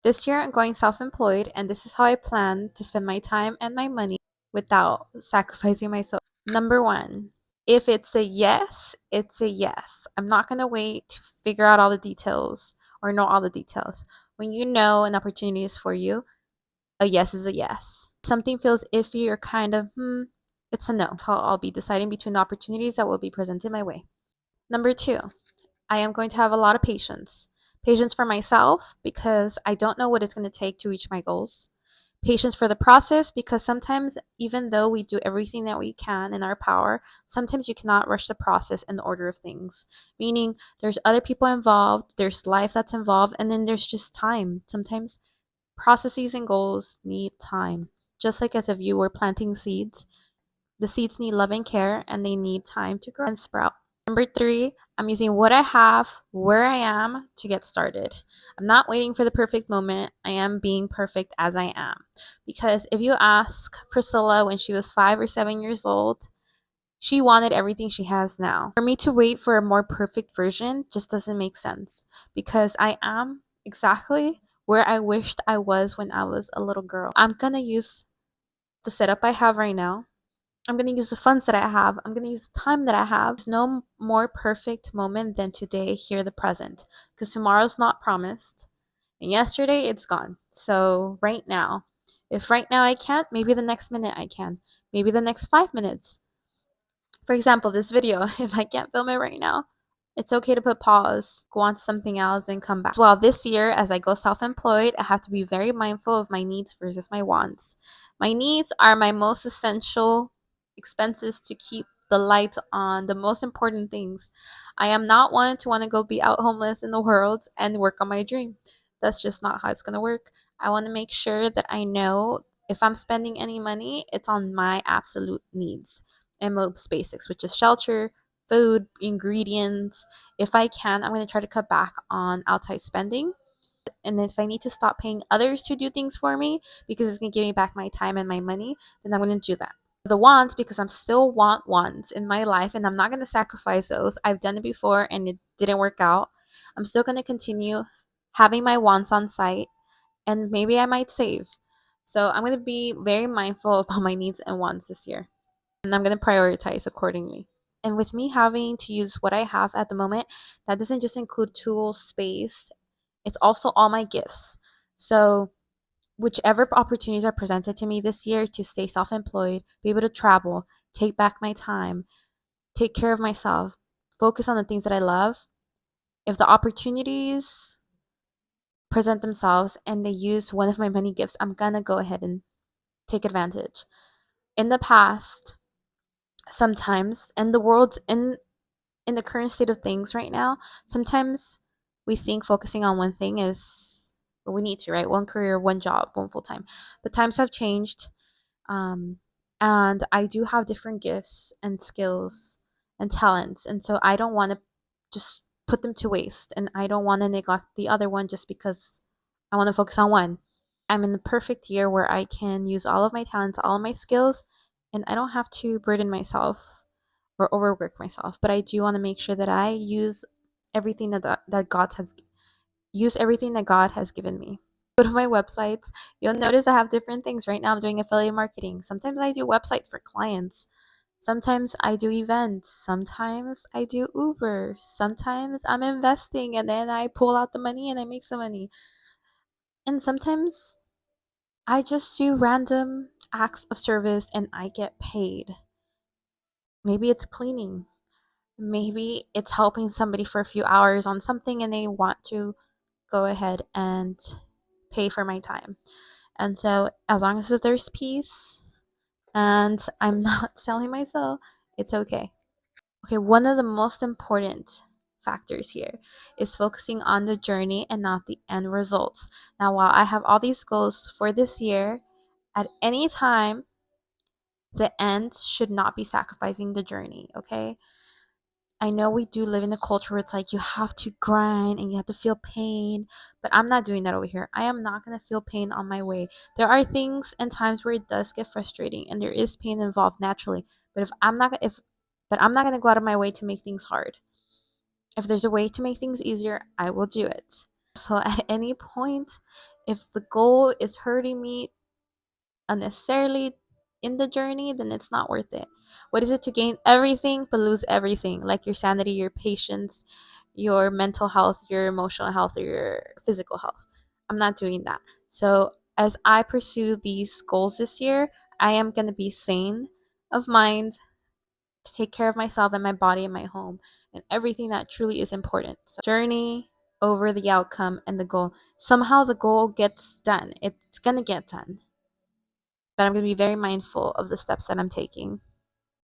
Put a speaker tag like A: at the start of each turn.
A: This year I'm going self-employed, and this is how I plan to spend my time and my money without sacrificing myself. Number one, if it's a yes, it's a yes. I'm not going to wait to figure out all the details or know all the details. When you know an opportunity is for you, a yes is a yes. If something feels iffy or kind of, it's a no. So I'll be deciding between the opportunities that will be presented my way. Number two, I am going to have a lot of patience. Patience for myself because I don't know what it's going to take to reach my goals. Patience for the process because sometimes, even though we do everything that we can in our power, sometimes you cannot rush the process and the order of things. Meaning, there's other people involved, there's life that's involved, and then there's just time. Sometimes processes and goals need time. Just like as if you were planting seeds, the seeds need love and care and they need time to grow and sprout. Number three, I'm using what I have, where I am to get started. I'm not waiting for the perfect moment. I am being perfect as I am. Because if you ask Priscilla when she was 5 or 7 years old, she wanted everything she has now. For me to wait for a more perfect version just doesn't make sense because I am exactly where I wished I was when I was a little girl. I'm gonna use the setup I have right now. I'm going to use the funds that I have. I'm going to use the time that I have. There's no more perfect moment than today, here, the present, because tomorrow's not promised. And yesterday, it's gone. So, right now, if right now I can't, maybe the next minute I can. Maybe the next 5 minutes. For example, this video, if I can't film it right now, it's okay to put pause, go on to something else, and come back. Well, this year, as I go self employed, I have to be very mindful of my needs versus my wants. My needs are my most essential expenses to keep the lights on, the most important things. I am not one to want to go be out homeless in the world and work on my dream. That's just not how it's going to work. I want to make sure that I know if I'm spending any money, it's on my absolute needs and most basics, which is shelter, food, ingredients. If I can, I'm going to try to cut back on outside spending. And if I need to stop paying others to do things for me because it's going to give me back my time and my money, then I'm going to do that. The wants, because I'm still want ones in my life and I'm not going to sacrifice those. I've done it before and it didn't work out. I'm still going to continue having my wants on site and maybe I might save. So I'm going to be very mindful about my needs and wants this year. And I'm going to prioritize accordingly. And with me having to use what I have at the moment, that doesn't just include tools, space, it's also all my gifts. So, whichever opportunities are presented to me this year to stay self employed, be able to travel, take back my time, take care of myself, focus on the things that I love, if the opportunities present themselves and they use one of my many gifts, I'm gonna go ahead and take advantage. In the past, sometimes, and the world's in the current state of things right now, sometimes we think focusing on one thing is what we need to, right? One career, one job, one full time. But times have changed. Um, and I do have different gifts and skills and talents. And so I don't want to just put them to waste. And I don't want to neglect the other one just because I want to focus on one. I'm in the perfect year where I can use all of my talents, all of my skills, and I don't have to burden myself or overwork myself. But I do want to make sure that I use everything that God has given me. Go to my websites. You'll notice I have different things. Right now I'm doing affiliate marketing. Sometimes I do websites for clients. Sometimes I do events. Sometimes I do Uber. Sometimes I'm investing and then I pull out the money and I make some money. And sometimes I just do random acts of service and I get paid. Maybe it's cleaning. Maybe it's helping somebody for a few hours on something and they want to go ahead and pay for my time. And so, as long as there's peace and I'm not selling myself, it's okay. Okay, one of the most important factors here is focusing on the journey and not the end results. Now, while I have all these goals for this year, at any time, the end should not be sacrificing the journey, okay? I know we do live in a culture where it's like you have to grind and you have to feel pain, but I'm not doing that over here. I am not going to feel pain on my way. There are things and times where it does get frustrating and there is pain involved naturally, but I'm not going to go out of my way to make things hard. If there's a way to make things easier, I will do it. So at any point If the goal is hurting me unnecessarily in the journey, then it's not worth it. What is it to gain everything but lose everything? Like your sanity, your patience, your mental health, your emotional health, or your physical health. I'm not doing that. So, as I pursue these goals this year, I am going to be sane of mind to take care of myself and my body and my home and everything that truly is important. So, journey over the outcome and the goal. Somehow the goal gets done. It's going to get done, but I'm going to be very mindful of the steps that I'm taking.